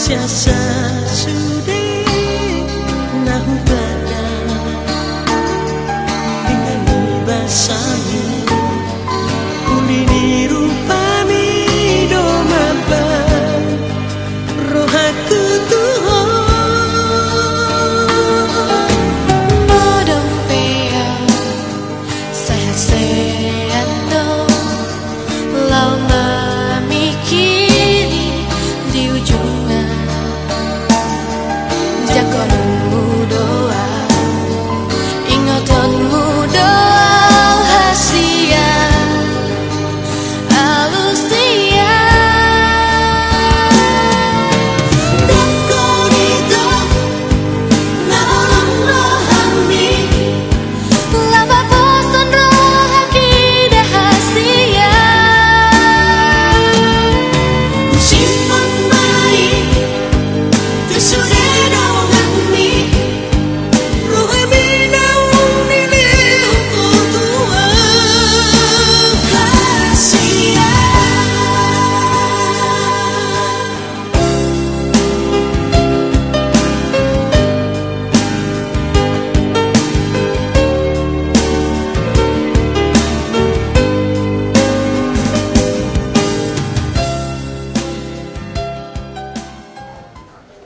Siasa sudah nahu pada dengan basamu ulini rupami domaba rohaku Tuhan Modong pea sehat-sehat dong lau memikiri di ujungnya jagonmu doa ingatanmu doa hasia alusia dan kau itu nalang rohani lava bosan rohaki dahasia simpan baik kesudah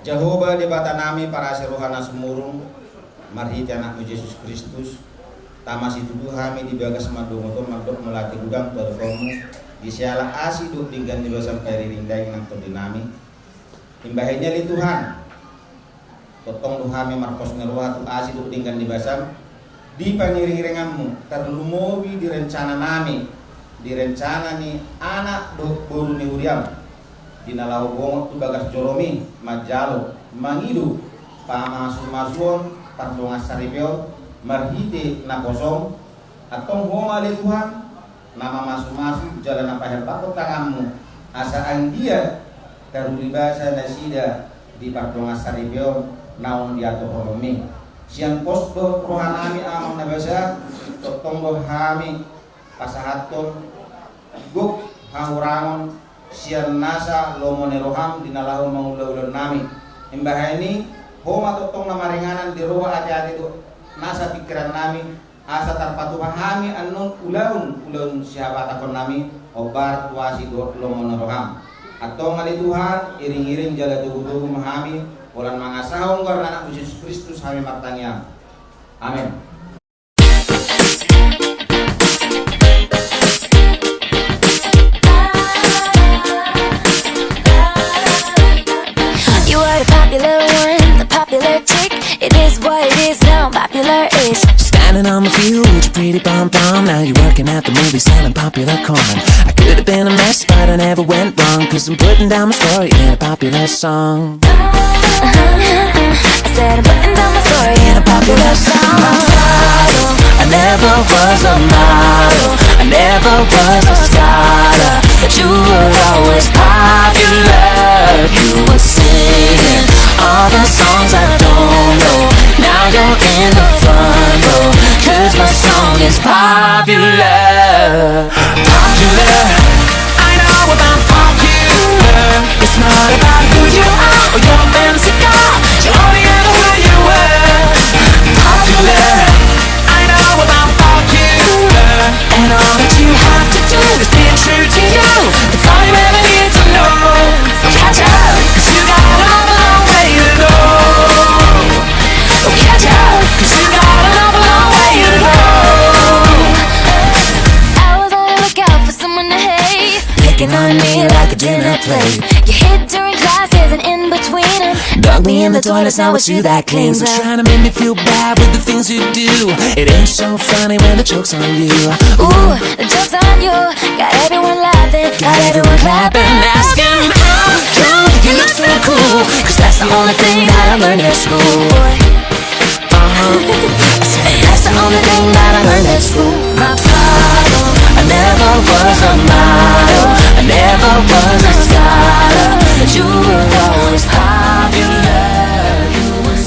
Jehovah di bata nami para serohana semurung marhiti anakmu Yesus Kristus tamasi tuduh kami di bagas madongoto madok melatih gudang terkomu di siala asi duk tinggan di basam peri rindai nang todinami imbahnya li Tuhan totong duhami markos ngeruha tu asi duk tinggan di basam di pangiring-iringanmu terlumobi di rencana nami di rencana ni anak dok buru ni uriam dinalau bongot tu bagas joromi majalo mangidu pamasun-masuon pardongas saripeo marhite na kosong atong homa le Tuhan nama masu-masu jalan apa hebat tanganmu asa anggia karulibasa nasida di pardongas saripeo naon diato holomi siang posdo rohanami amang nabasa totong hami pasahaton guk hangurangon sian nasa lomone roham dinalahu mangula-ulan nami imbah ini homa totong namaringanan di roha hati-hati tu nasa pikiran nami asa tanpa tuhami anun ulaun siapa takon nami obar tuasi do lomone roham atau ngali Tuhan iring-iring jala tugu-tugu mahami ulan mangasahong karena anak Yesus Kristus kami martaniam amin. Standing on my field with your pretty pom-pom. Now you're working at the movie selling popular corn. I could have been a mess, but I never went wrong, 'cause I'm putting down my story in a popular song. I said I'm putting down my story in a popular song. I never was a model, I never was a scholar, but you were always popular. You were singing all the songs I don't know. Now you're in the front row, 'cause my song is popular. Popular, I know about popular. It's not about who you are or your fancy car, you're only ever who you were. Popular, I know about popular. And all that you have to do is be true to you. That's all you ever need to know. So catch up, 'cause you got a long way to go. So catch up, 'cause you got a long way to go. I was on the lookout for someone to hate, Picking on me like a dinner plate. you hid during classes and in between them. Dug me in the toilets, now it's you that cleans up. Trying to make me feel bad with the things you do. It ain't so funny when the joke's on you. Ooh, the joke's on you. Got everyone laughing, got everyone clapping, Asking how come you look so cool, 'cause that's the only thing that I learned at school. never was a scholar, but you were always popular. You were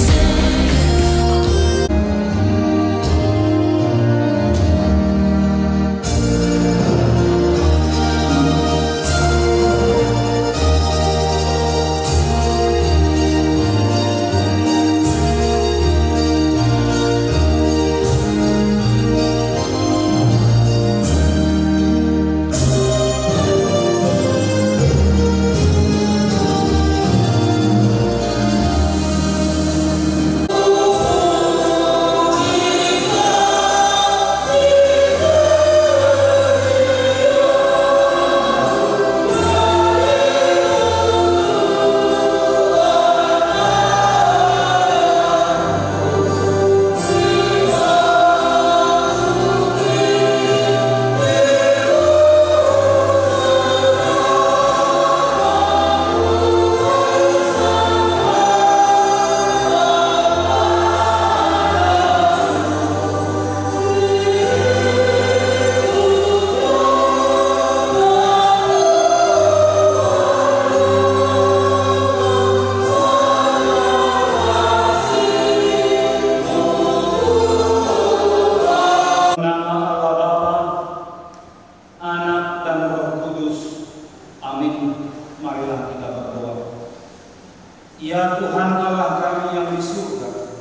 Ya Tuhan Allah kami yang di surga,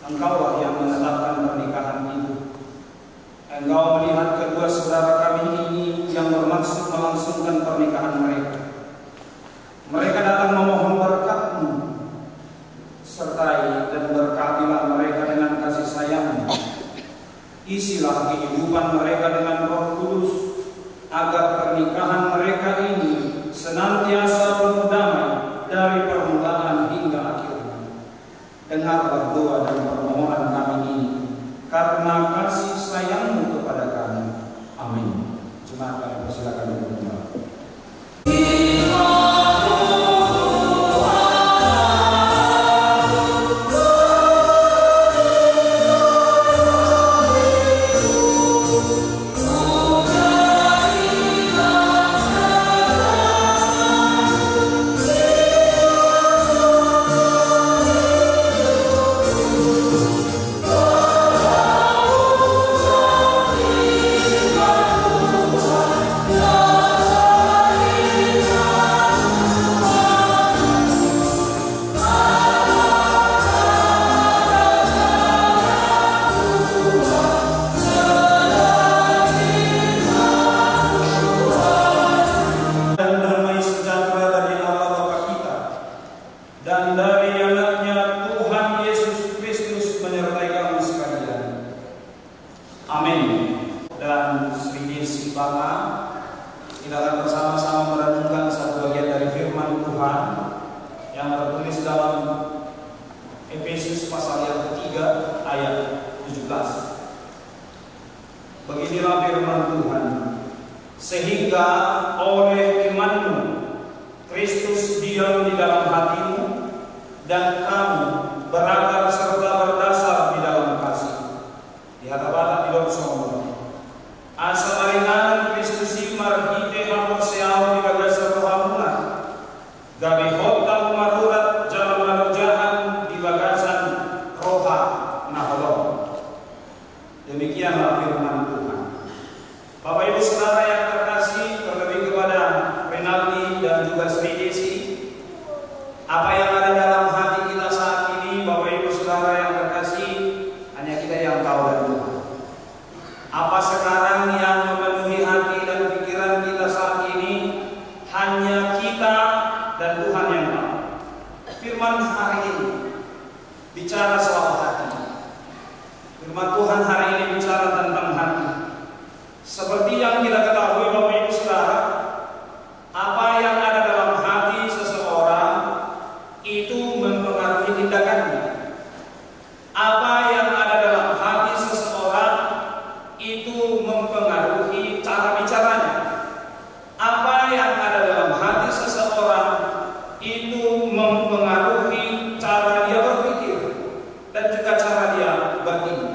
Engkaulah yang menetapkan pernikahan itu. Engkau melihat kedua saudara kami ini yang bermaksud melangsungkan pernikahan mereka. Mereka datang memohon berkat-Mu. Sertai dan berkatilah mereka dengan kasih sayang-Mu. Isilah kehidupan mereka dengan Roh Kudus, agar pernikahan mereka ini senantiasa penuh damai dari permulaan hingga akhirnya. Dengarlah doa dan permohonan kami ini, karena kasih sayang-Mu kepada kami. Amin. Jemaat kami persilakan duduk kembali. Kita akan bersama-sama merenungkan satu bagian dari firman Tuhan yang tertulis dalam Efesus pasal yang ketiga ayat 17. Beginilah firman Tuhan, sehingga oleh iman-Mu Kristus diam di dalam hatimu, dan kamu berakar serta berdasar di dalam kasih. Di hadapan di dalam semua asa maringan Kristus marhite hamo seau di bagasan rohamuna gabi hotam marurat jalan marujahan di bagasan roha naholong. Demikianlah firman Tuhan. Bapak Ibu Saudara yang terkasih, terlebih kepada Renaldi dan juga Sri Desi, apa yang ada dalam hati kita saat ini, Bapak Ibu Saudara yang terkasih, hanya kita yang tahu dan Tuhan. Apa sekarang yang memenuhi hati dan pikiran kita saat ini, hanya kita dan Tuhan yang tahu. Firman hari ini bicara soal hati. Firman Tuhan hari ini bicara tentang hati. Seperti yang kita ketahui Bapak Ibu Saudara, apa yang ada dalam hati seseorang itu mempengaruhi tindakannya. Apa yang ada dalam hati seseorang itu mempengaruhi cara bicaranya. Apa yang ada dalam hati seseorang itu mempengaruhi cara dia berpikir dan juga cara dia bertindak.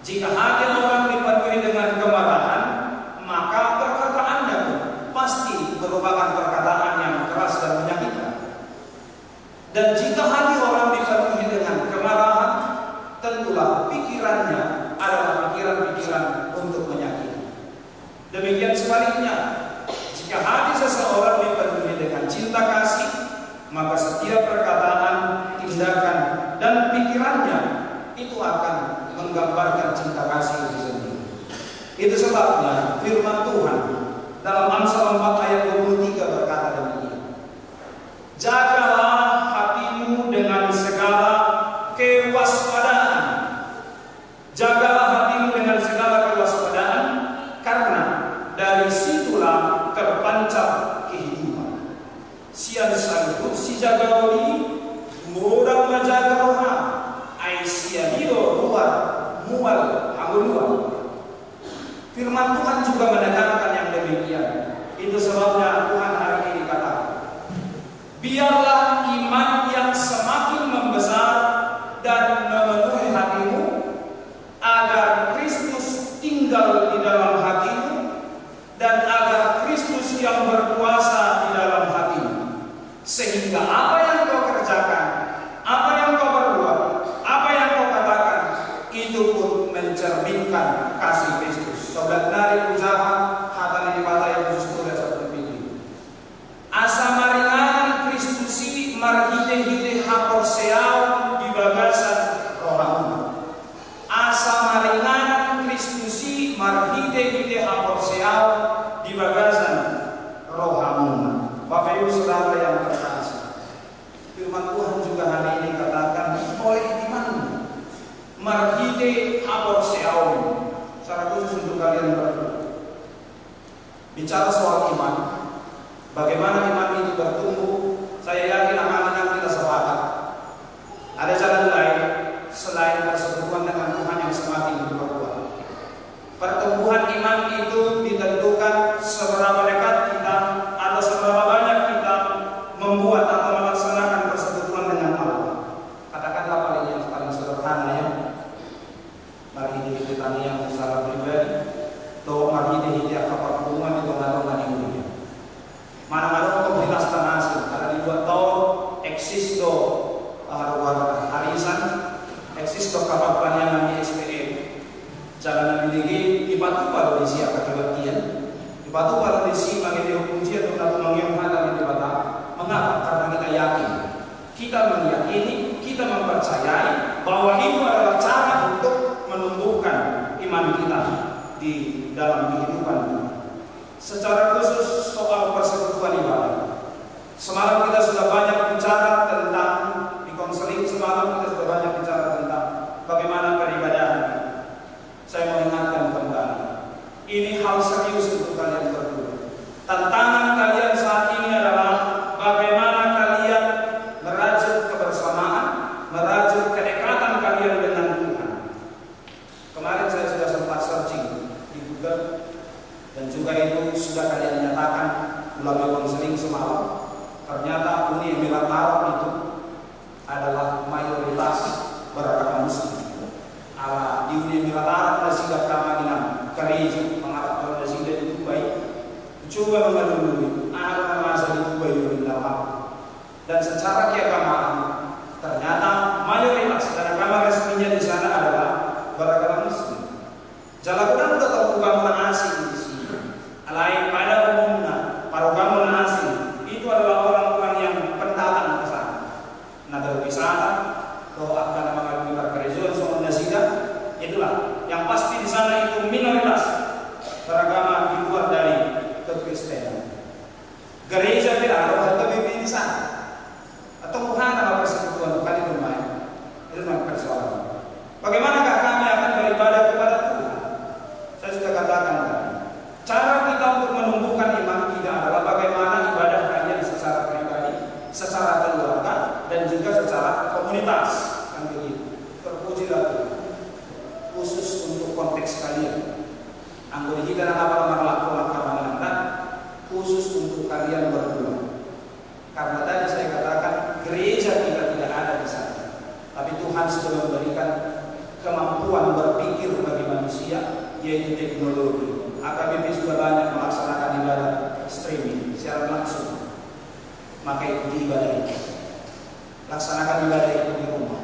Jika hati orang dipenuhi dengan kemarahan, maka perkataannya pasti merupakan perkataan yang keras dan menyakitkan. Dan jika hati orang dipenuhi dengan kemarahan, tentulah pikirannya adalah pikiran-pikiran untuk menyakiti. Demikian sebaliknya, jika hati seseorang dipenuhi dengan cinta kasih, maka setiap perkataan, tindakan, dan pikirannya itu akan menggambarkan cinta kasih itu sendiri. Itu sebabnya firman Tuhan dalam Amsal 4 ayat 23 berkata demikian. Jagalah hatimu dengan segala kewaspadaan. Jagalah hatimu dengan segala kewaspadaan, karena dari situlah terpancar kehidupan. Sian sanggup si jagaoli, murang menjaga roha, ai sianido luar, mual hamuluan. Firman Tuhan juga menekankan yang demikian. Itu sebabnya Tuhan hari ini katakan, biarlah iman yang semakin membesar dan memenuhi hatimu, agar Kristus tinggal di dalam hatimu, dan agar Kristus yang berkuasa di dalam hatimu, sehingga apa yang kau kerjakan, apa yang kau berbuat, apa yang kau katakan, itu pun mencerminkan kasih Kristus. Sobat dari usaha hatan di mata yang khusus dan seperti itu. Asa maringan Kristusi marhide-hide hapor seau di bagasan rohamu. Asa maringan Kristusi marhide-hide hapor seau di bagasan rohamu. Bapak Ibu Saudara yang terkasih, firman Tuhan juga hari ini katakan oleh imanmu marhide hapor seau. Secara khusus untuk kalian berdua. Bicara soal iman, bagaimana iman itu bertumbuh, saya yakin anak-anak kita sepakat. Ada jalan lain selain persekutuan dengan Tuhan yang semakin diperkuat. Pertumbuhan iman itu ditentukan seberapa dekat kita atau seberapa banyak kita membuat atau melaksanakan persekutuan dengan Allah. Katakanlah paling yang paling sederhana ya. Mari kita yang secara pribadi, doa mari kita keperluan itu ngaruh ini. Mana-mana komunitas tanah asing, ada di 2 tahun eksis do warga harisan, eksis do kapal panjangan di SPM. Jangan memiliki di batu pada di siapa kebaktian, di batu pada di si mengenai ujian atau mengenai di bata. Mengapa? Karena kita yakin, kita meyakini, kita mempercayai bahwa itu adalah cara untuk menumbuhkan iman kita di dalam kehidupan kita. Secara khusus soal persekutuan ibadah, semalam kita sudah banyak bicara tentang di konseling. Semalam kita sudah banyak bicara tentang bagaimana peribadahan. Saya mau ingatkan kembali, ini hal serius untuk kalian berdua. Tantangan kalian saat ini adalah bagaimana kalian merajut kebersamaan, merajut kedekatan kalian dengan Tuhan. Kemarin saya sudah sempat searching di Google, dan juga itu sudah kalian nyatakan melalui konseling semalam. Ternyata Uni Emirat Arab itu adalah mayoritas beragama Muslim. Di Uni Emirat Arab nasihat kamaninam kerja mengharapkan nasihat itu baik. Coba mengalami ada masa itu baik dalam. Dan secara keagamaan ternyata mayoritas dan agama resminya di sana adalah beragama Muslim. Jalakukan sudah terbuka mana asing di sini. Lain pada umumnya para agama asing itu adalah orang-orang yang pendatang ke sana. Nah berwisata atau akan mengalami berkerja soal nasihat, itulah yang pasti di sana itu minoritas beragama di luar dari kekristenan. Gereja tidak ada KBB di sana. Atau bukan apa persekutuan bukan itu main. Itu memang persoalan. Bagaimanakah kami akan beribadah kepada Tuhan? Saya sudah katakan tadi. Cara kita untuk menumbuhkan iman kita adalah bagaimana ibadah kalian secara pribadi, secara keluarga, dan juga secara komunitas. Kan begitu. Terpujilah Tuhan. Khusus untuk konteks kalian. Anggota kita dan apa melakukan khusus untuk kalian berdua. Karena tadi saya katakan gereja kita tidak ada di sana, tapi Tuhan sudah memberikan kemampuan berpikir bagi yaitu teknologi. AKBP sudah banyak melaksanakan ibadah streaming secara langsung. Maka ikuti ibadah itu. Laksanakan ibadah itu di rumah.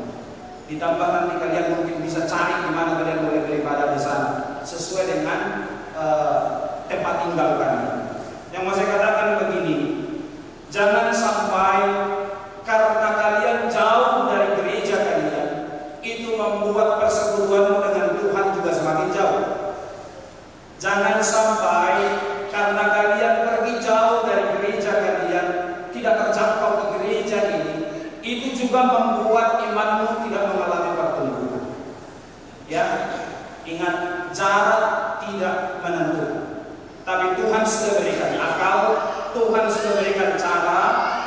Ditambah nanti kalian mungkin bisa cari di mana kalian boleh beribadah di sana sesuai dengan tempat tinggal kalian. Yang mau saya katakan begini, jangan sampai karena kalian jauh dari gereja kalian itu membuat persekutuanmu dengan Tuhan juga semakin jauh. Jangan sampai karena kalian pergi jauh dari gereja kalian, tidak terjangkau ke gereja ini, itu juga membuat imanmu tidak mengalami pertumbuhan. Ya, ingat, jarak tidak menentukan. Tapi Tuhan sudah berikan akal, Tuhan sudah berikan cara,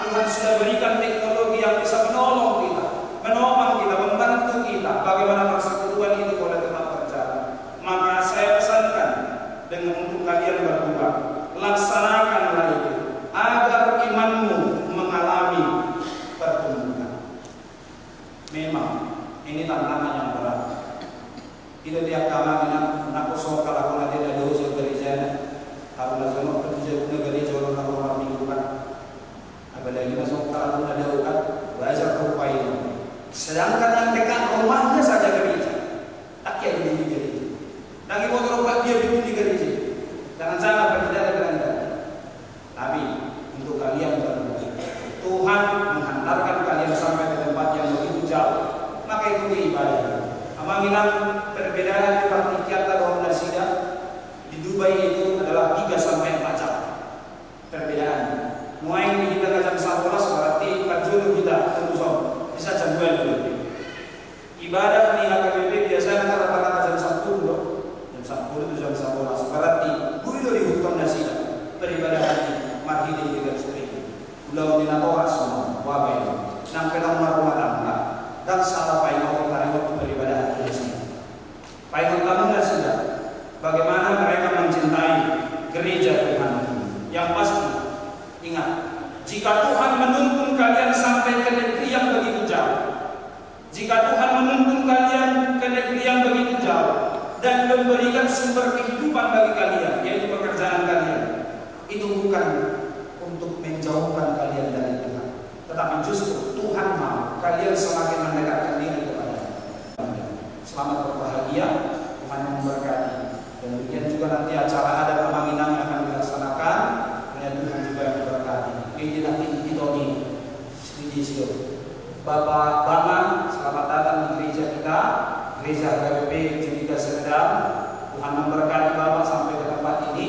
Tuhan sudah berikan teknologi yang bisa menolong kita, menopang kita, membantu kita bagaimana persekutuan itu boleh tetap berjalan. Maka saya pesankan dengan untuk kalian berdua, laksanakanlah itu agar imanmu mengalami pertumbuhan. Memang ini tantangan yang berat. Itu tiap kali nak kosong kalau nanti ada usul gereja. Kalau semua kerja negeri jauh orang orang minggu kan, apalagi masuk kalau ada ukat belajar berupaya. Sedangkan yang dekat rumahnya saja gereja, tak kira di gereja. Lagi motor ukat dia di gereja. Jangan berbeda dengan Anda. Tapi untuk kalian berdua, Tuhan menghantarkan kalian sampai ke tempat yang begitu jauh. Maka itu ibadah. Amanginan perbedaan di praktikian atau nasida di Dubai itu adalah 3 sampai 4 jam perbedaan. Mulai di kita jam 11 berarti kajulu kita tentu bisa jam 2 lebih. Ibadah di AKBP biasanya rata-rata jam 10 loh. Jam 10 itu jam 11 berarti bulu di hukum nasida peribadahan marhi di juga seperti ulau di natora semua wabai sampai rumah tangga dan salah painau waktu peribadahan di sini. Painau tamu nasida bagaimana mereka mencintai gereja Tuhan. Yang pasti ingat, jika Tuhan menuntun kalian sampai ke negeri yang begitu jauh, jika Tuhan menuntun kalian ke negeri yang begitu jauh dan memberikan sumber kehidupan bagi kalian, yaitu pekerjaan kalian, itu bukan untuk menjauhkan kalian dari Tuhan, tetapi justru Tuhan mau kalian semakin mendekatkan diri kepada Dia. Selamat berbahagia, Tuhan memberkati. Dan demikian juga nanti acara adat Pamanginan yang akan dilaksanakan, dan Tuhan juga memberkati. Ini nanti ditoni Sri Bapak Bama, selamat datang di gereja kita, gereja AKBP Judika Serdam. Tuhan memberkati Bapak sampai ke tempat ini.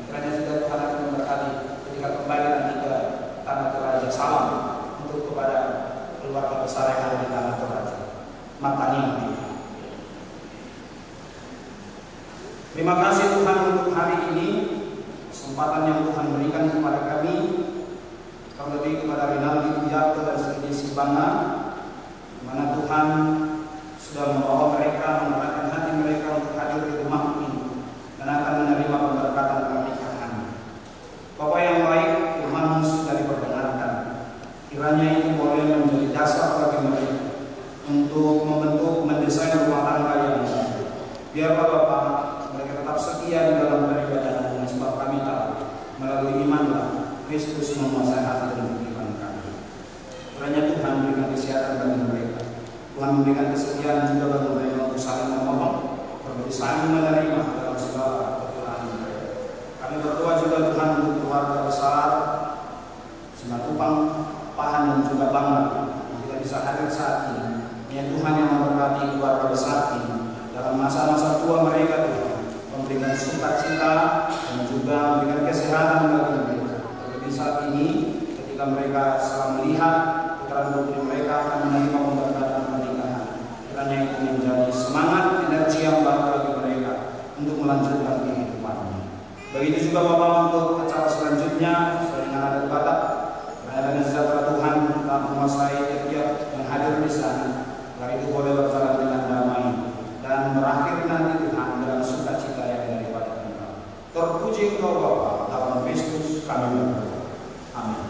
Kiranya juga Tuhan akan memberkati ketika kembali nanti ke tanah Toraja. Salam untuk kepada keluarga besar yang ada di tanah Toraja. Matani. Terima kasih Tuhan untuk hari ini, kesempatan yang Tuhan berikan kepada kami, terlebih kepada Rinaldi Wijayanto dan Sri Desi Bangga, di mana Tuhan sudah membawa mereka, mengarahkan hati mereka untuk hadir di rumah ini dan akan menerima pemberkatan pernikahan. Bapak yang baik, firman sudah diperdengarkan. Kiranya itu boleh menjadi dasar bagi mereka untuk membentuk, mendesain rumah tangga yang baik. Biar Bapak mereka tetap setia di dalam beribadah dengan sebab kami tahu melalui imanlah Kristus menguasai hati dan kehidupan kami. Kiranya Tuhan memberikan kesehatan bagi mereka. Tuhan memberikan kesetiaan juga bagi mereka untuk saling menolong, saling menerima dalam segala kekurangan mereka. Kami berdoa juga Tuhan untuk keluarga besar Simatupang, Pahan dan juga Bangga yang kita bisa hadir saat ini. Ya Tuhan yang memberkati keluarga besar ini dalam masa-masa tua mereka, Tuhan memberikan sukacita dan juga memberikan kesehatan bagi mereka. Terlebih saat ini ketika mereka setelah melihat putaran putri mereka akan menerima pemberkatan pernikahan. Kiranya itu menjadi semangat, energi yang baru bagi mereka untuk melanjutkan kehidupannya. Begitu juga Bapak untuk acara selanjutnya sesuai dengan adat Batak. Kiranya sejahtera Tuhan telah menguasai tiap yang hadir di sana. Agar itu boleh berjalan dengan damai dan berakhir nanti Tuhan dalam sukacita yang daripada kita. Terpuji Engkau Bapa, dalam Kristus kami berdoa. Amin.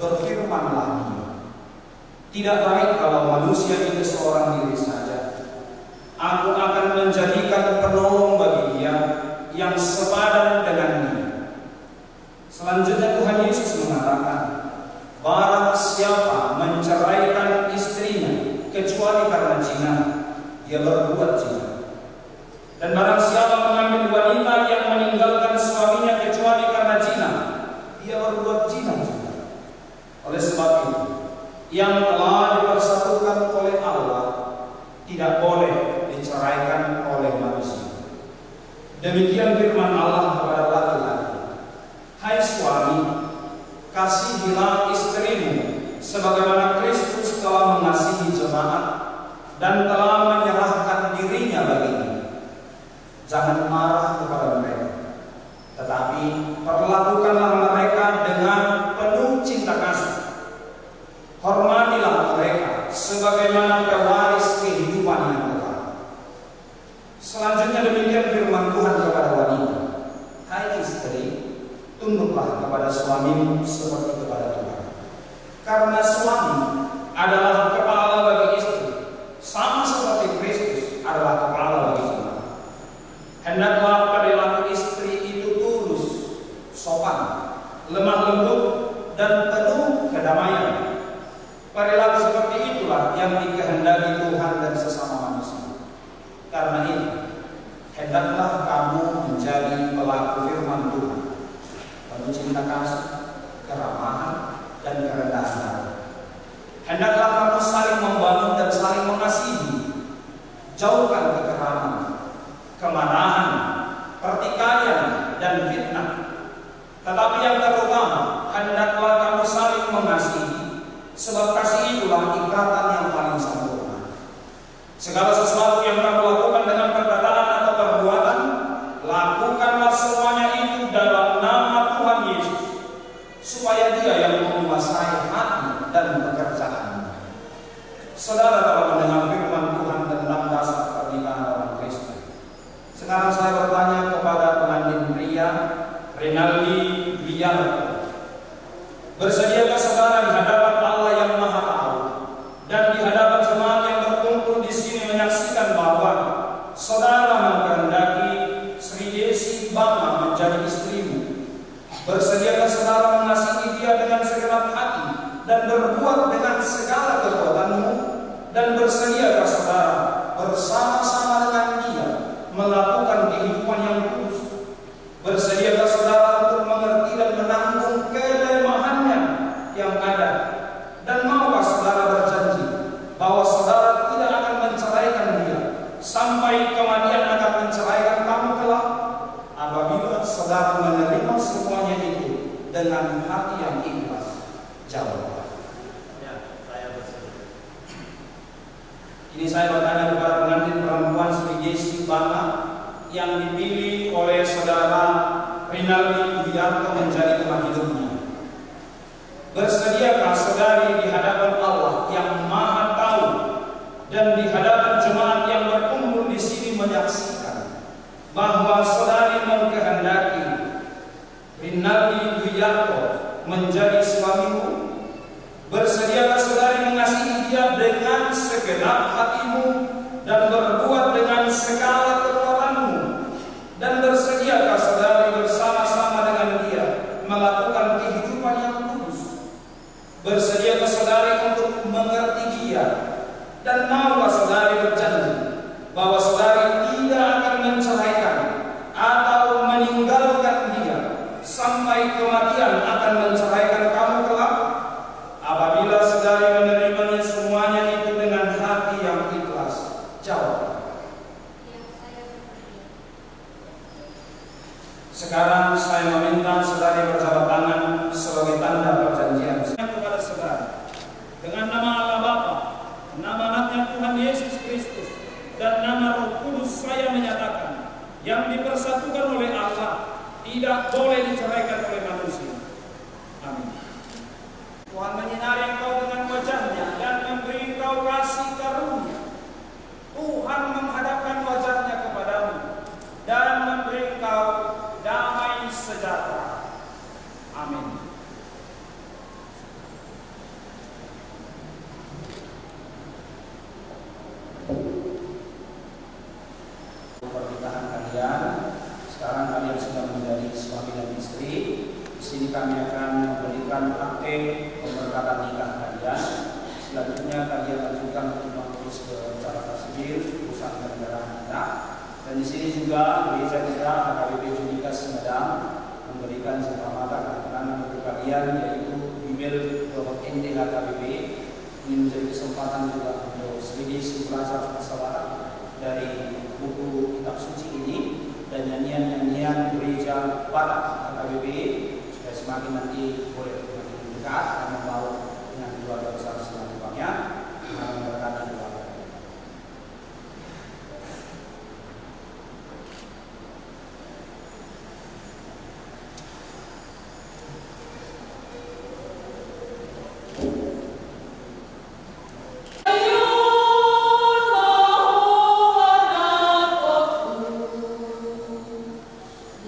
berfirmanlah Dia, tidak baik kalau manusia itu seorang diri saja. Aku akan menjadikan penolong bagi dia yang sepadan dengan dia. Selanjutnya Tuhan Yesus mengatakan, barang siapa menceraikan istrinya kecuali karena zina, dia berbuat zina. Dan barang siapa mengambil wanita yang meninggalkan suaminya kecuali karena zina, dia berbuat zina juga. Oleh sebab itu, yang telah dipersatukan oleh Allah tidak boleh diceraikan oleh manusia. Demikian firman Allah kepada laki-laki, hai suami, kasihilah istrimu sebagaimana Kristus telah mengasihi jemaat dan telah menyerahkan dirinya baginya. Jangan marah kepada mereka, tetapi perlakukanlah mereka dengan penuh cinta kasih. Hormatilah mereka sebagaimana pewaris kehidupan yang kekal. Selanjutnya demikian firman Tuhan kepada wanita, hai istri, tunduklah kepada suamimu seperti kepada Tuhan. Karena suami adalah kepala bagi istri, sama seperti Kristus adalah kepala bagi jemaat. Hendaklah perilaku istri itu tulus, sopan, lemah lembut, dan penuh kedamaian. Perilaku seperti itulah yang dikehendaki Tuhan dan sesama manusia. Karena itu, hendaklah kamu menjadi pelaku firman Tuhan, penuh cinta kasih, keramahan, dan kerendahan hati. Hendaklah kamu saling membangun dan saling mengasihi. Jauhkan kekeraman, kemarahan, pertikaian, dan fitnah. Tetapi yang terutama, hendaklah kamu saling mengasihi, sebab kasih itulah ikatan yang paling sempurna. Segala sesuatu yang kamu lakukan dengan perkataan atau perbuatan, lakukanlah semuanya itu dalam nama Tuhan Yesus, supaya Dia yang menguasai hati dan pekerjaannya. Saudara telah mendengar firman Tuhan tentang dasar pernikahan orang Kristen. Sekarang saya bertanya kepada pengantin pria, Rinaldi Wiarto, bersediakah saudara di hadapan Allah yang Maha Tahu dan di hadapan jemaat yang berkumpul di sini menyaksikan bahwa saudara mengkehendaki Sri Desi Bama menjadi istrimu? Bersediakah saudara mengasihi dia dengan segenap hati dan berbuat dengan segala kekuatanmu? Dan bersediakah saudara bersama-sama dengan dia melakukan kehidupan yang kudus? Bersediakah saudara untuk mengerti dan menanggung kelemahannya yang ada? Dan maukah saudara berjanji bahwa saudara tidak akan menceraikan dia sampai kematian akan menceraikan kamu kelak? Apabila saudara menerima semuanya itu dengan hati yang ikhlas, jawab. Ya, saya bersedia. Ini saya bertanya kepada pengantin perempuan Sri Desi Bama yang dipilih oleh saudara Rinaldi Wiarto menjadi teman hidupnya. Bersediakah saudari di hadapan Allah yang Maha Tahu dan di hadapan jemaat yang berkumpul di sini menyaksikan bahwa saudari mengkehendaki Rinaldi Wiarto menjadi suamimu? Bersediakah saudari mengasihi dia dengan segenap hatimu dan berbuat dengan segala kekuatanmu? Dan bersediakah saudari bersama-sama dengan dia melakukan kehidupan yang kudus? Bersediakah saudari untuk mengerti dia? Dan maukah saudari berjanji bahwa saudari tidak akan menceraikan atau meninggalkan dia sampai kematian akan menceraikan kamu kelak? Apabila saudari menerimanya semuanya itu dengan hati yang ikhlas, jawab. Sekarang saya meminta saudari berjabat tangan sebagai tanda perjanjian kepada saudara. Dengan nama Allah Bapa, nama anaknya Tuhan Yesus Kristus, dan nama Roh Kudus saya menyatakan, yang dipersatukan oleh Allah tidak boleh diceraikan oleh manusia. Amin. Tuhan menyinari engkau dengan wajahnya dan memberi engkau kasih karunia. Tuhan menghadapkan wajahnya kepadamu dan memberi engkau damai sejahtera. Amin. persyaratan nikah kalian. Selanjutnya kalian ajukan untuk mengurus ke catatan sipil urusan kendaraan kita. Dan di sini juga gereja kita HKBP Junika Sumedang memberikan serta-merta keterangan untuk kalian, yaitu email @ndhkbb. Ini menjadi kesempatan juga untuk sedikit belajar bahasa Batak dari buku kitab suci ini dan nyanyian-nyanyian gereja Batak HKBP supaya semakin nanti boleh makin dekat dan membawa dengan keluarga besar selanjutnya memberkati keluarga.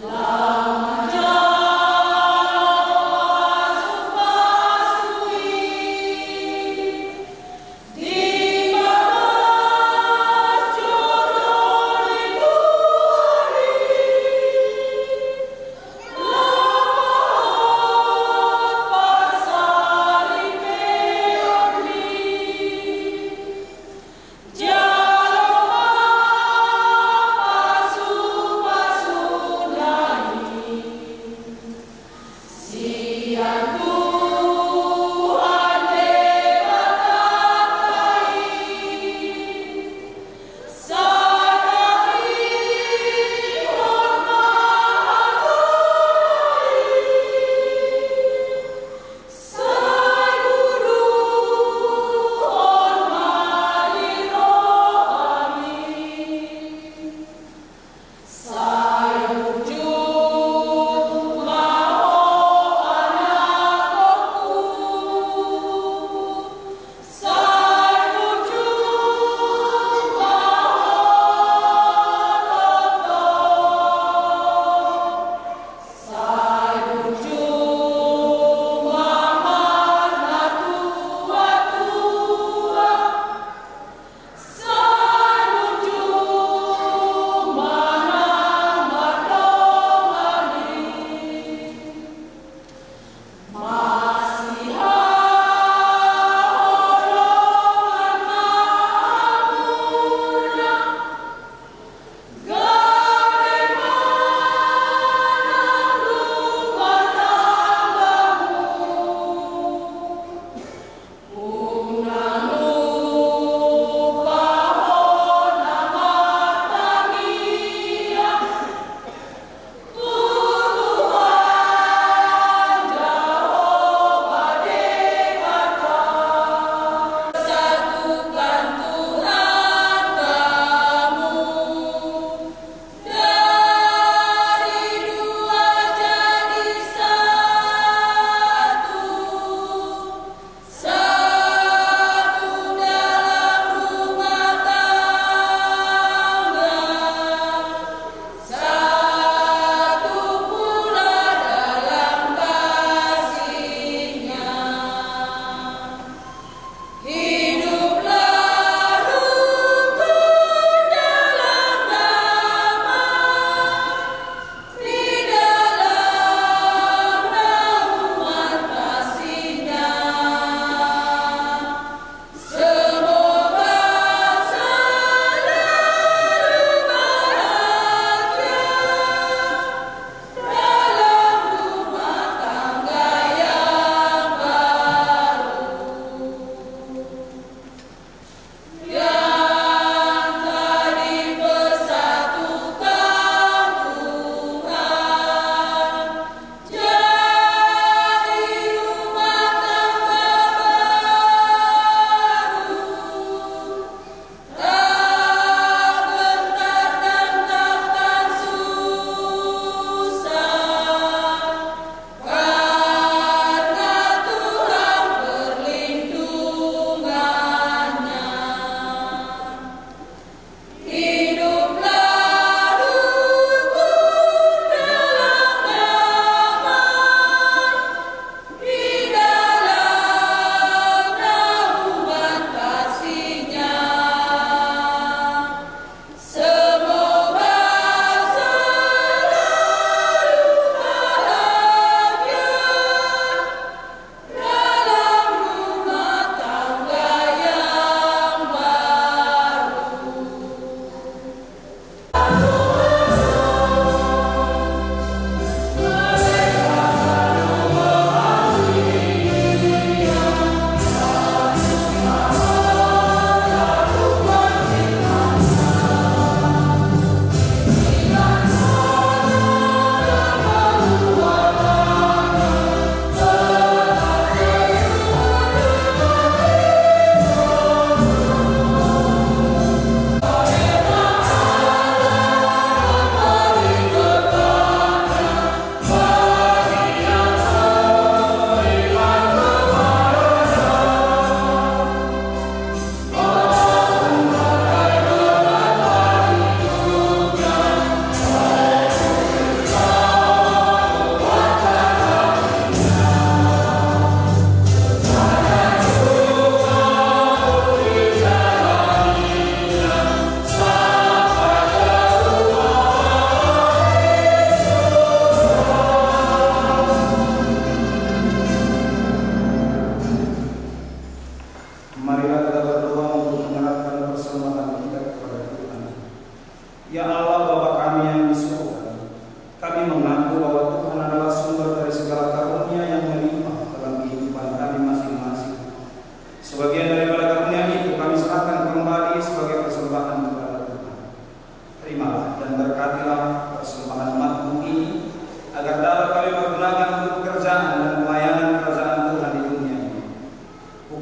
Lam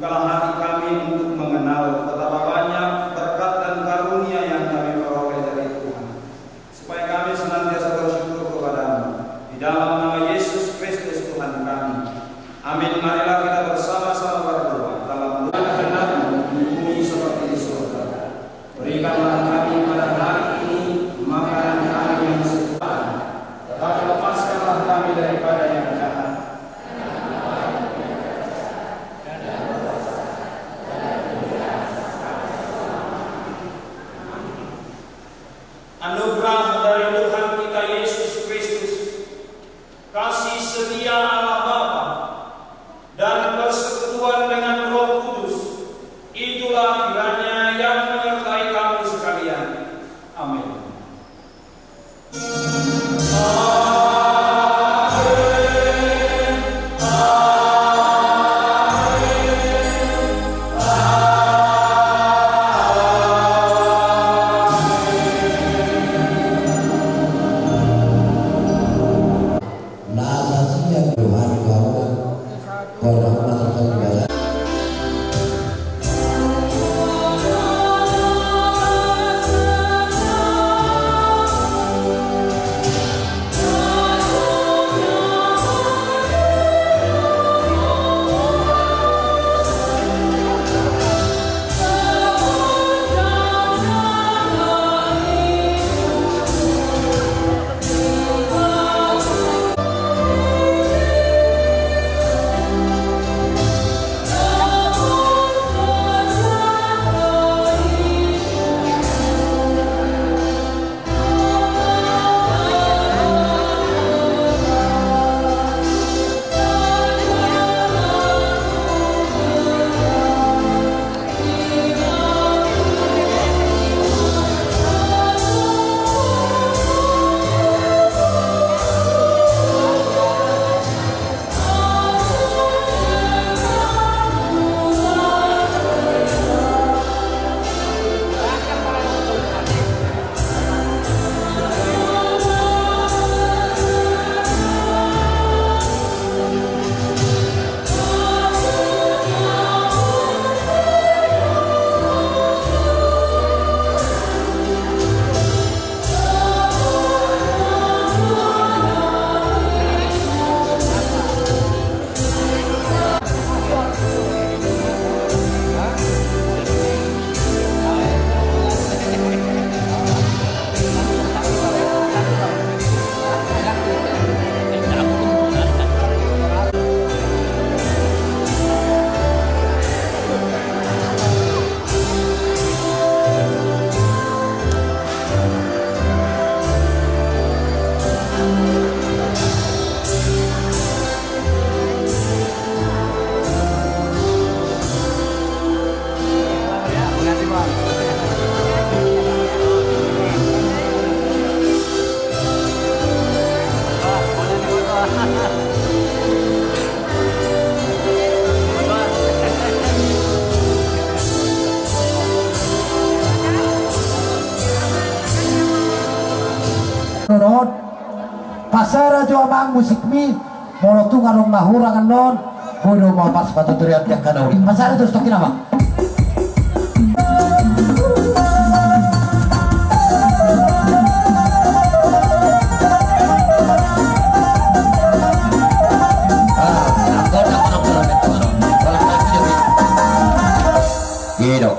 bukalah hati kami untuk mengenal betapa banyak berkat dan karunia yang kami peroleh dari Tuhan, supaya kami senantiasa bersyukur kepada-Mu di dalam nama Yesus Kristus Tuhan kami. Amin. Marilah kita bersama-sama berdoa dalam doa kehendak-Mu di bumi seperti di surga. Berikanlah kami pada hari ini makanan kami yang sesuai, tetapi lepaskanlah kami daripada yang jahat. Anugerah dari Tuhan kita Yesus Kristus, kasih setia Allah Bapa, dan persekutuan dengan Roh Kudus, itulah kiranya yang menyertai kamu sekalian. Amin. non pasara jo amang musik mi moro tu ngarong mahurangan non bodo mau pas patut riat yang kadauli pasara terus tokin apa gitu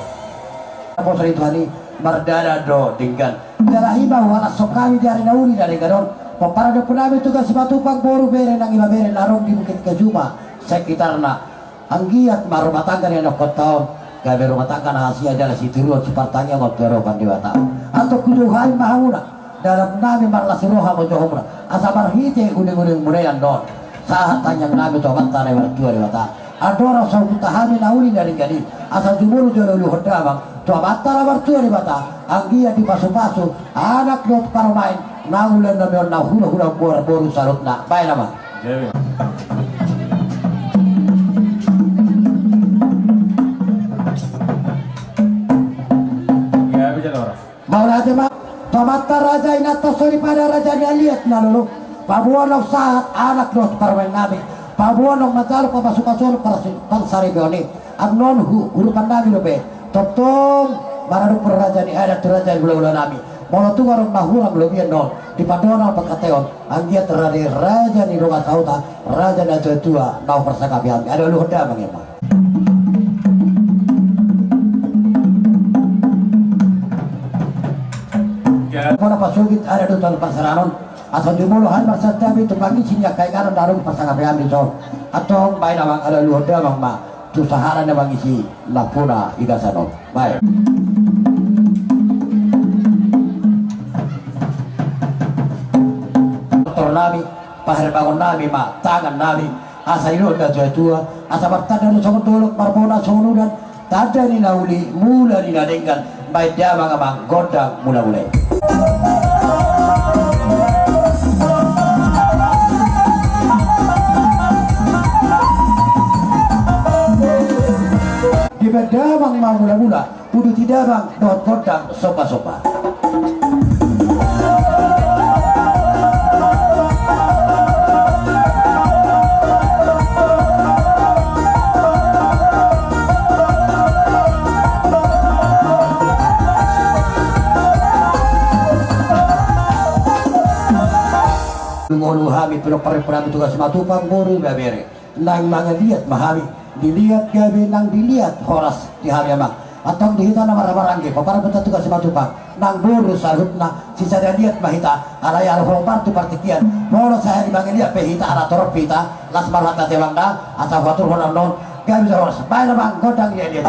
apa sering tuh mardana do tinggal darah iba wala sokami dari nauri dari gadon peparada punami tugas batupang boru bere nang iba bere larong di Bukit Kajuma sekitarna anggiat marumah tangga yang nok tahun gawe rumah tangga hasil adalah situ ruang separtanya ngotero pandiwata atau kuduhai mahuna dalam nami marla siroha mojohumra asabar hite udeng-udeng murean don saat tanya nami to mantare wartua dewata adora sautahami nauri dari jadi asal jumuru jolo lu hodamang to mantara wartua dewata anggia di pasu-pasu anak lot parmain naulen na meon na hula-hula boru sarutna bae nama mau aja mah tomata raja inato sori pada raja dia lihat na lulu pabuanok saat anak lot parmain nabi pabuanok matalo papasukan para sari beoni amnon hurupan nabi lope totong maradu perraja ni ada teraja gula-gula nami mono tu ngarong nahurang lebihan non di padona pakateon anggia terade raja ni rumah sauta raja na tua nau persakapian ada lu heda mangema Kona pasugit ada tu tal pasaranon asal di muluhan masa tabi tu pagi sinyak kai karan darum persakapian di so atau baik nawang ada lu heda mang ma tu sahara na mangisi lapuna igasanon baik nami pahar bangun nami mak tangan nami asa ilot da tua asa bertada nu songon dolok marbona sonu dan tada ni nauli mula ni nadengkan baik dia mang godang mula-mula di bedamang mau mula-mula kudu tidak bang dot godang sopa-sopa ngolu hami pero pare-pare tugas matupang boru babere nang mangaliat mahami dilihat gabe nang dilihat horas di hari amang atau dihita na marabarangge papara puta tugas matupang nang boru sarupna sisa lihat mahita araya alhombar tu partikian moro saya di mangaliat pehita ara torpita las marhata tewangda asa fatur honam non gabe horas bayar bang godang dia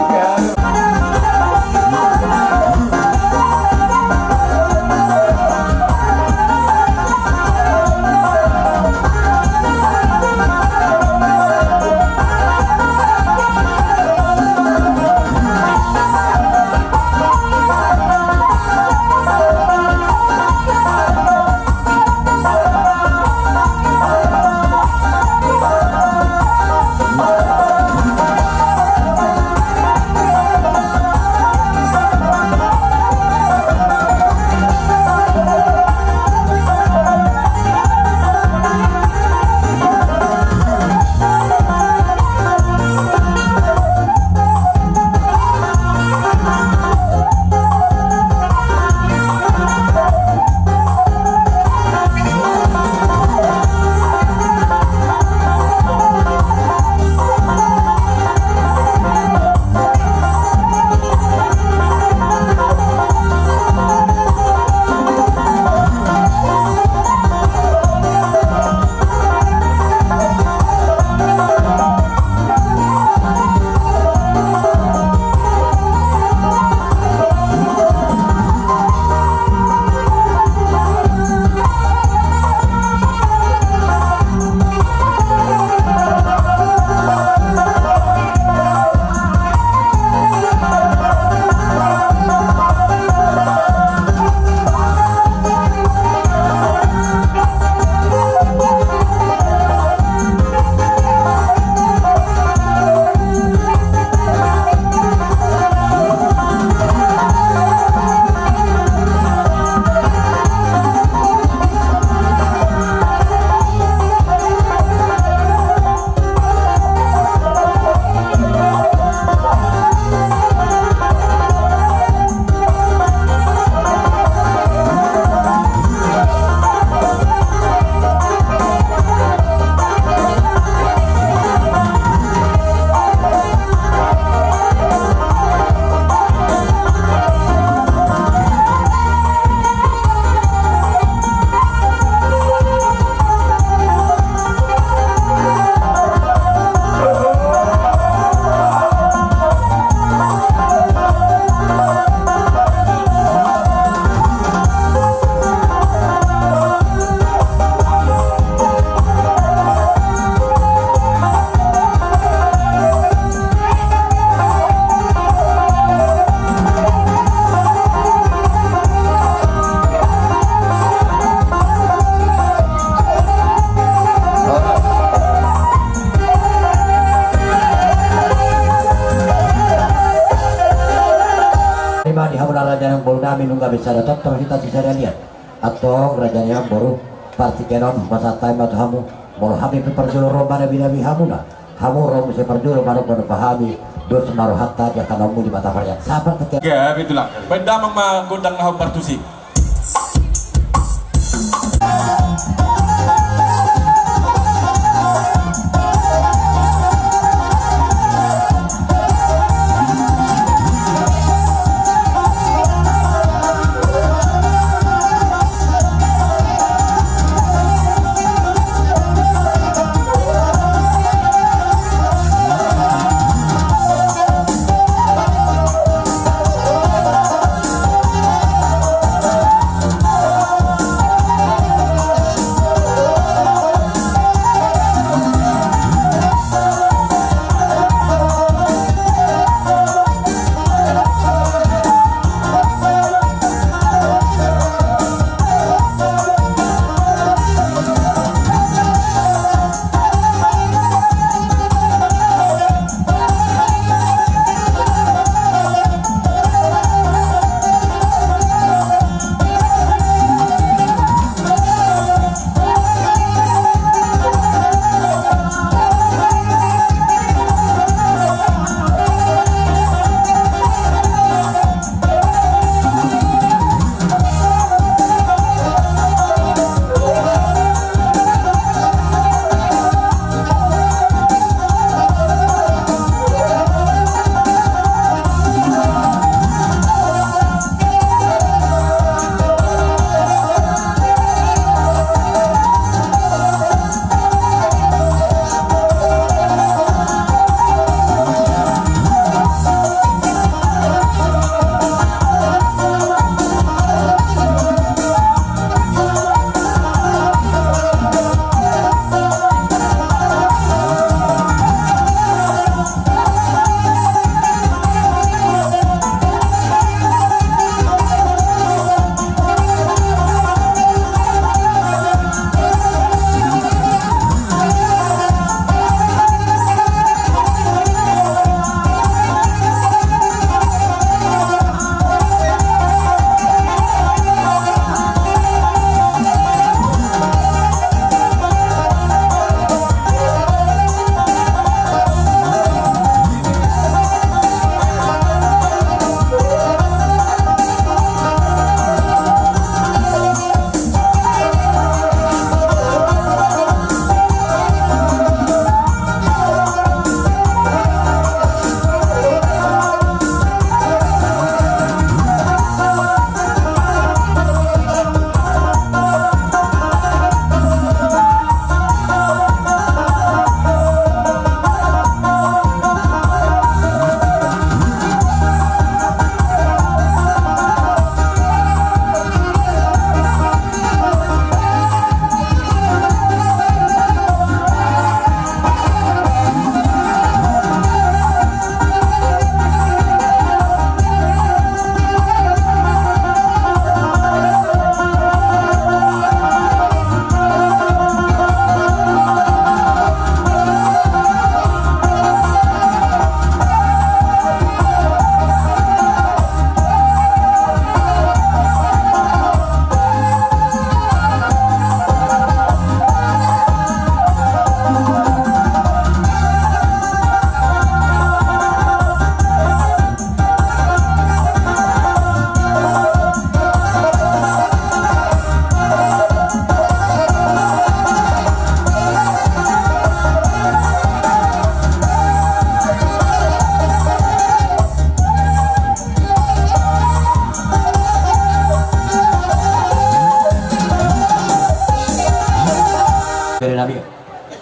raja yang baru nami nunggu bisa datang terus kita bisa lihat atau raja yang baru pasti kenon masa time atau hamu mau hamu perjulu rombana bina hamu na hamu rom se perjulu baru pada pahami dosa naruh hatta dia kana umum di mata varian sabar ketika Ya, itulah. Benda mengundang ngau partusi.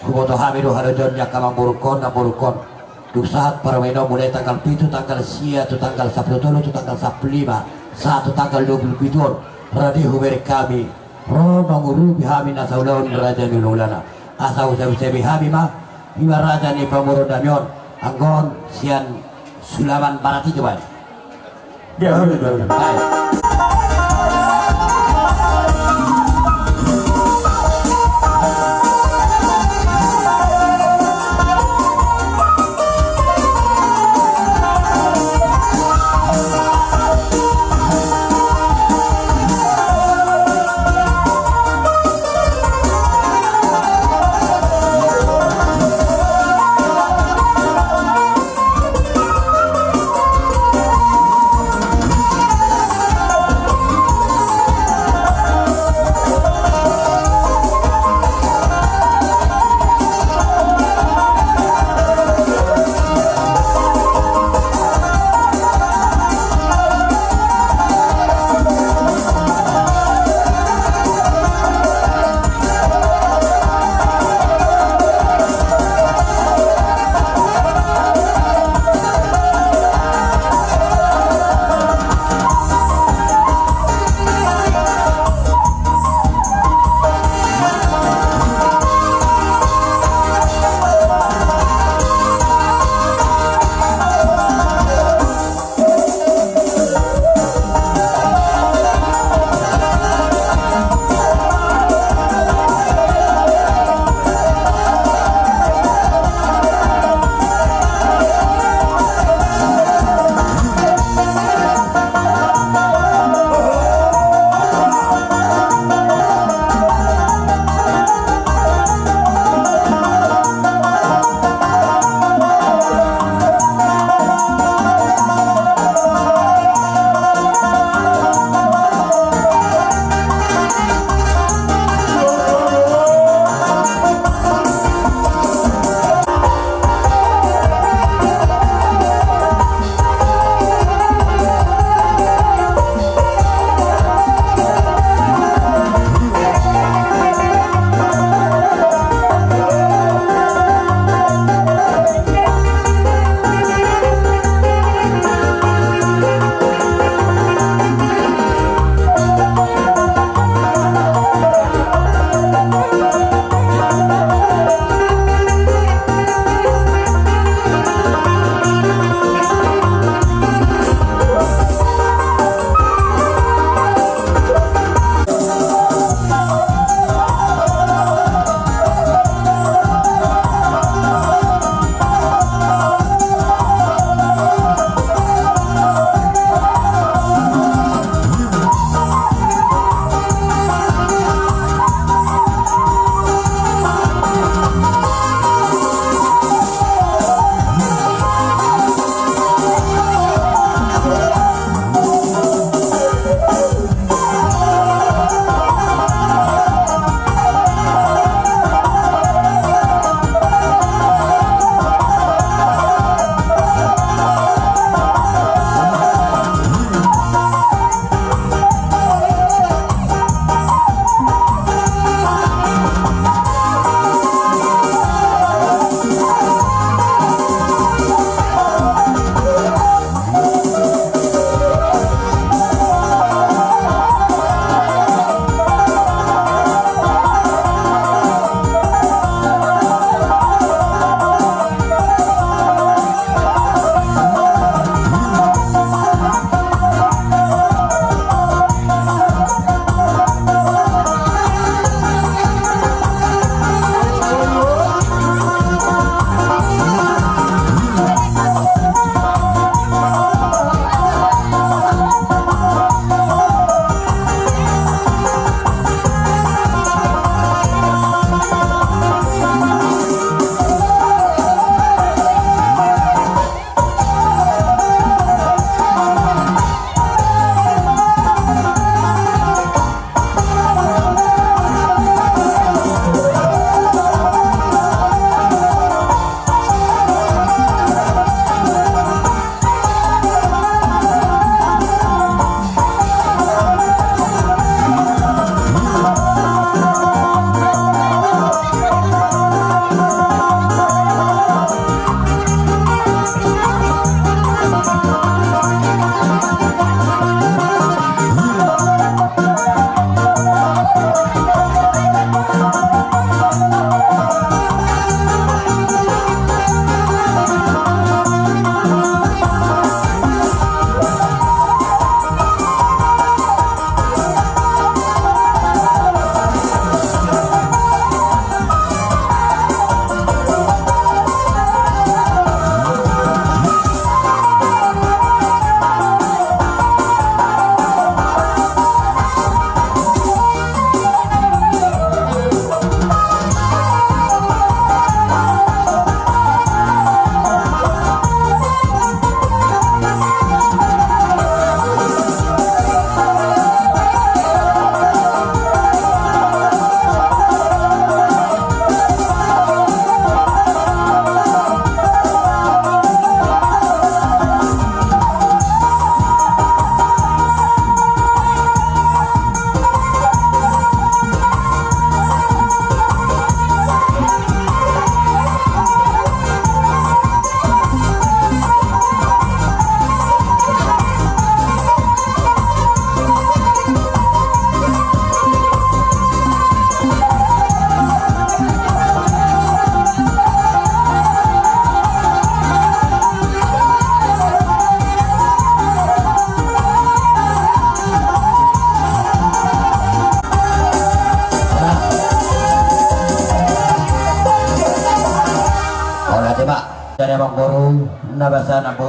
Kuboto hamidu harajon yakamang burukon na burukon. Dusahat parweno mulai tanggal 7 tanggal 9 tanggal 10 tanggal 15 1 tanggal 27 radi huberi kami rono ngurubi hami nasaulon raja nululana asa usai hami mah ima raja ni pamuro damion anggon sian Sulaman Barat itu baik. Dia Baik.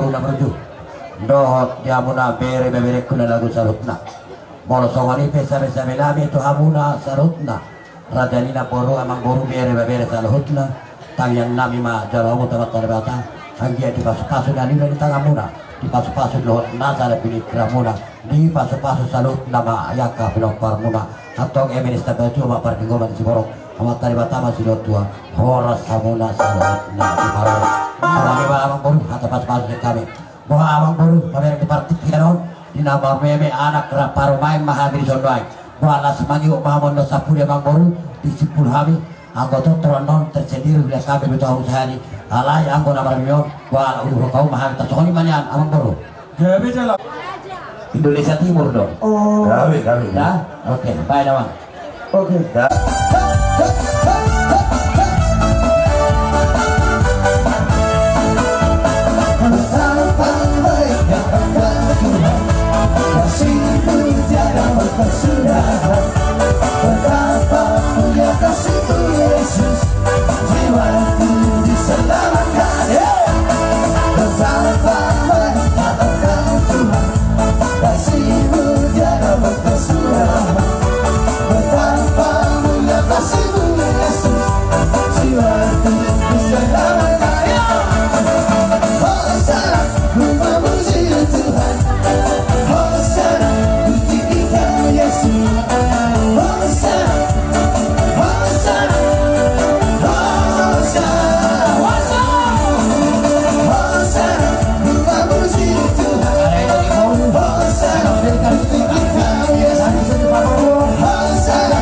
boru na menuju dohot yamuna bere bebere kuna lagu sarutna bolo songani pesa pesa melami itu hamuna sarutna rajanina boru amang boru bere bebere sarutna tang yang nami ma jalamu tamat terbata anggia di pasu-pasu dan di tangamuna di pasu-pasu dohot nasa le pilih kramuna di pasu-pasu salut nama ayaka pilok parmuna atau emenis tabel cuma parkingoman si borok amat tari batama si tua horas hamuna sarutna di baru alami ba amang boru atau pasu-pasu kami bahwa amang boru pamer di partik kianon di nama meme anak raparu main mahabiri sondoai bahwa alas mangi mahamon no sapuri amang boru di sipul hami anggota teronon tersendiri bila kami betul usahani alai anggota marmion bahwa udah kau mahamir tasoni manian amang boru Gabi jalan. Indonesia Timur dong. Oh. Gabi. Ya, oke, baik namang. Oke. Betapa mulia kasih-Mu Yesus, jiwaku diselamatkan. Betapa banyak Engkau Tuhan, kasih-Mu tiada berkesudahan. Betapa mulia kasih-Mu Yesus, jiwaku diselamatkan. Hosana, ku memuji Tuhan. Hosana, ku tinggikan Yesus. Hosana, Hosana, Hosana, Hosana, ku memuji Tuhan. Hosana, ku tinggikan Yesus. Hosana,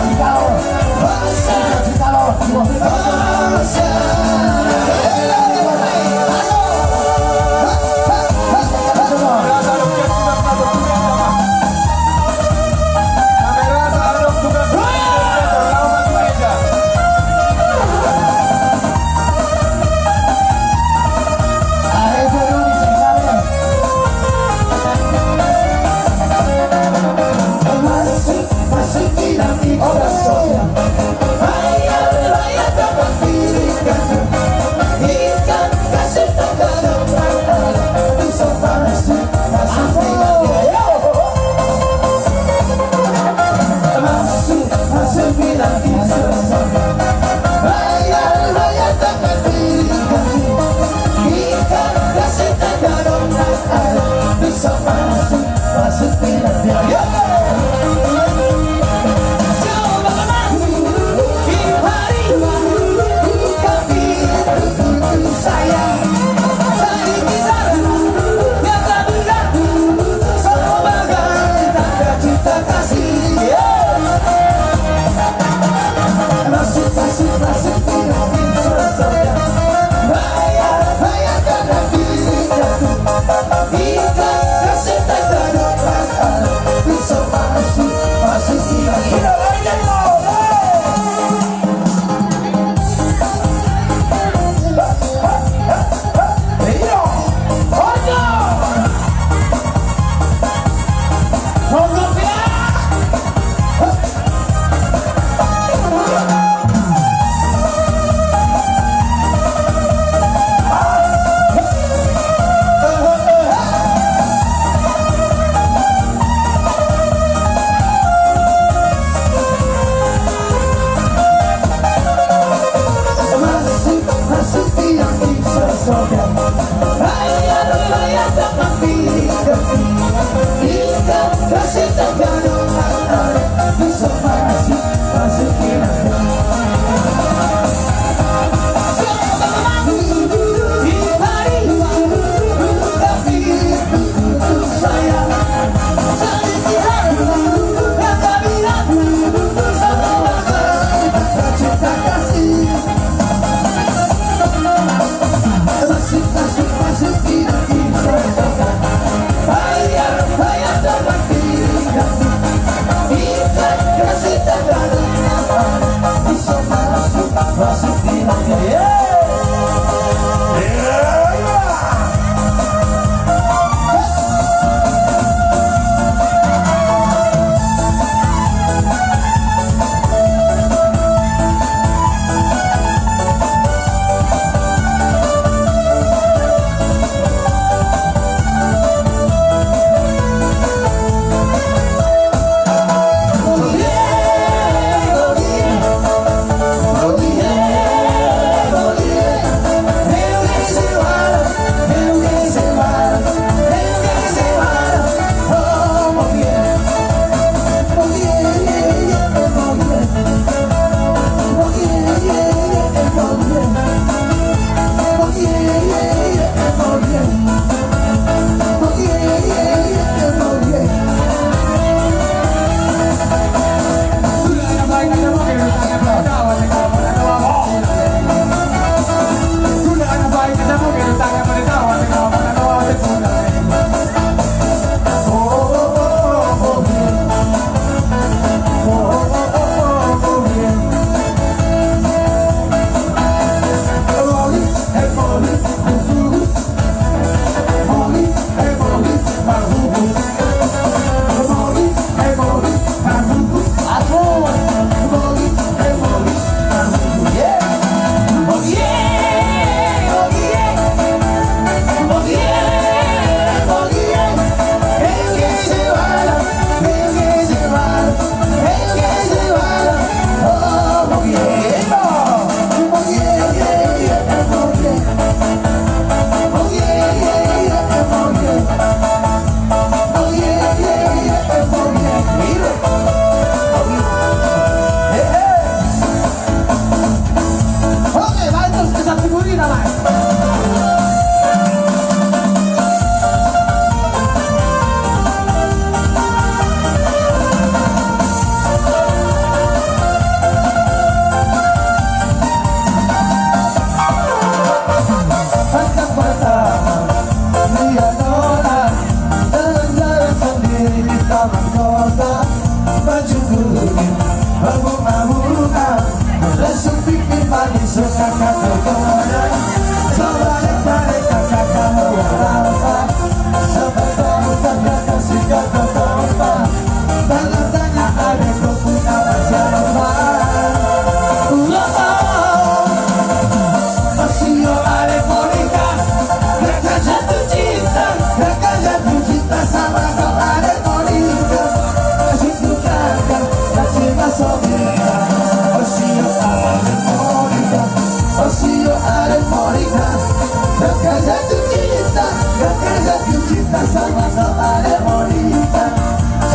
jatuh cinta sama kau harmonika.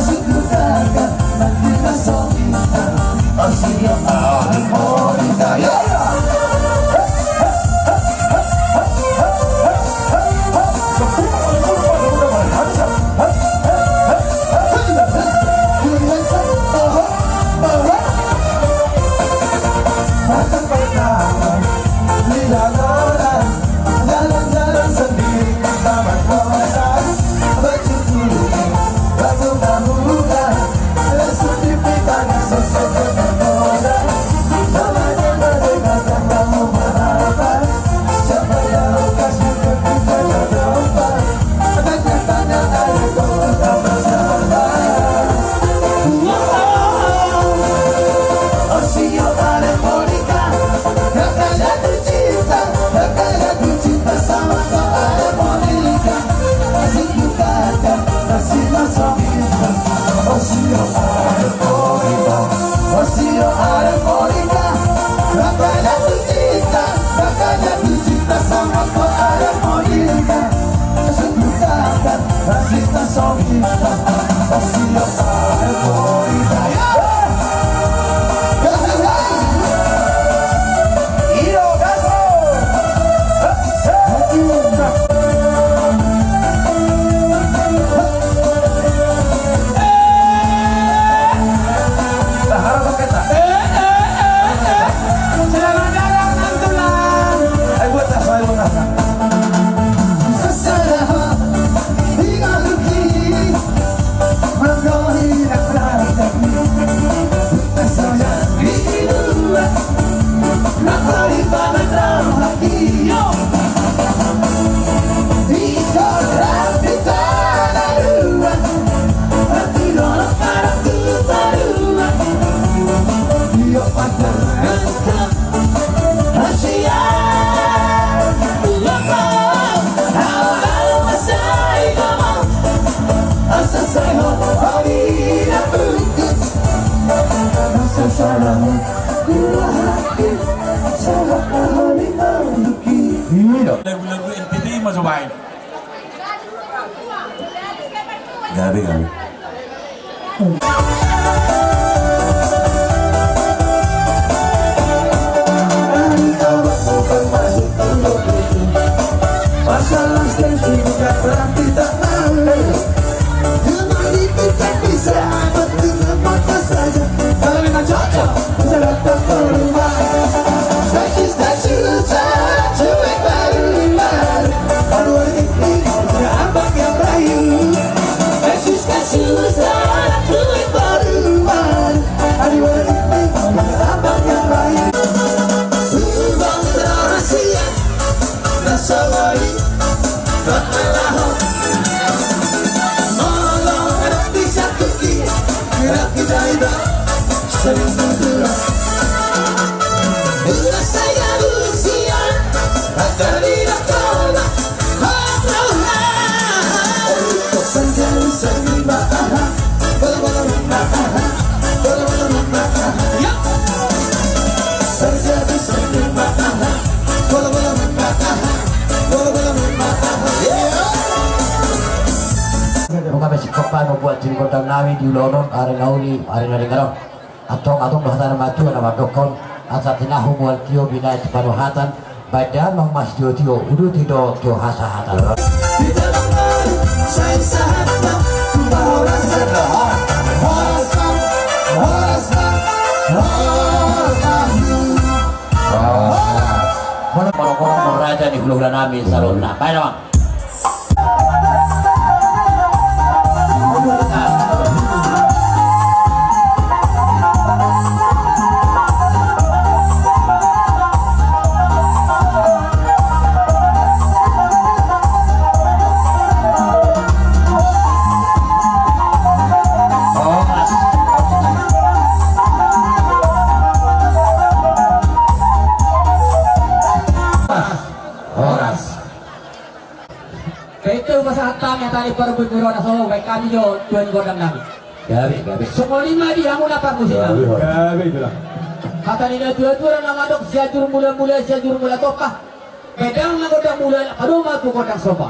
Sungguh gagah nanti masuk kita. Oh siap harmonika. Jalan-jalan sendiri ke taman kawasan, baju putih, lagu muda, lesung di pitanya sosok tergoda. Namanya mendengarkan kamu berharapan, siapa yang kasih ke kita dompet, tanya-tanya ada kau tak bersabar. Oh siap harmonika, kakak jatuh cinta, kakak jatuh cinta sama kau harmonika. Asik juga kan masih masuk kita. Oh siap harmonika, oh siap harmonika, kakak jatuh cinta, kakak jatuh cinta sama kau harmonika. Asik juga kan masih masuk kita. Oh siap harmonika. Lagu-lagu NTT masuk main. Gabi. Masalah stage juga berarti tak malu. Cuma kita bisa bertemu mata saja. Kalau memang cocok, bisa datang ke rumah. Statue, cuek baru. Baru ini punya abang yang bayu. Statue, cuek baru. Baru ini punya abang yang bayu. Bangsa Rusia, rasa baik, tak melahap. Malam ada di satu kiri, gerak kita itu sering berdua. Bila saya Rusia, akan tidak tolak. Untuk menjadi seniman, terjadi seniman. Muka besi kopan membuat tim kodang nami di Ulonon, Arenauli, Arenarigaron. Atong bahatan matu nama dokon. Asatina humuan tio bina separuhatan. Badan mas tio udu tido tio hasahatan. Di dalam hari saya sahabat, bahwa sedang Orang-orang raja di Hulu Nami Salona. Baik bang. Itu masalah yang tadi perbut nurona so kami jo tuan godang nami. Gabi. Semua lima dia mau apa musim nami. Gabi bilang. Kata ni dua nama dok siajur mula topah. Pedang na godang mula, aduh matu godang soba.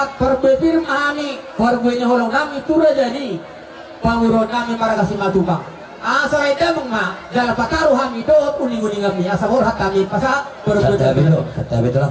pasat perbepir mahani perbunya holong nami tura jadi pangurun nami para kasih matubang asa ida mengma dalam pataruh kami dot uning-uning kami asa horhat kami pasat perbepir Kata betul lah.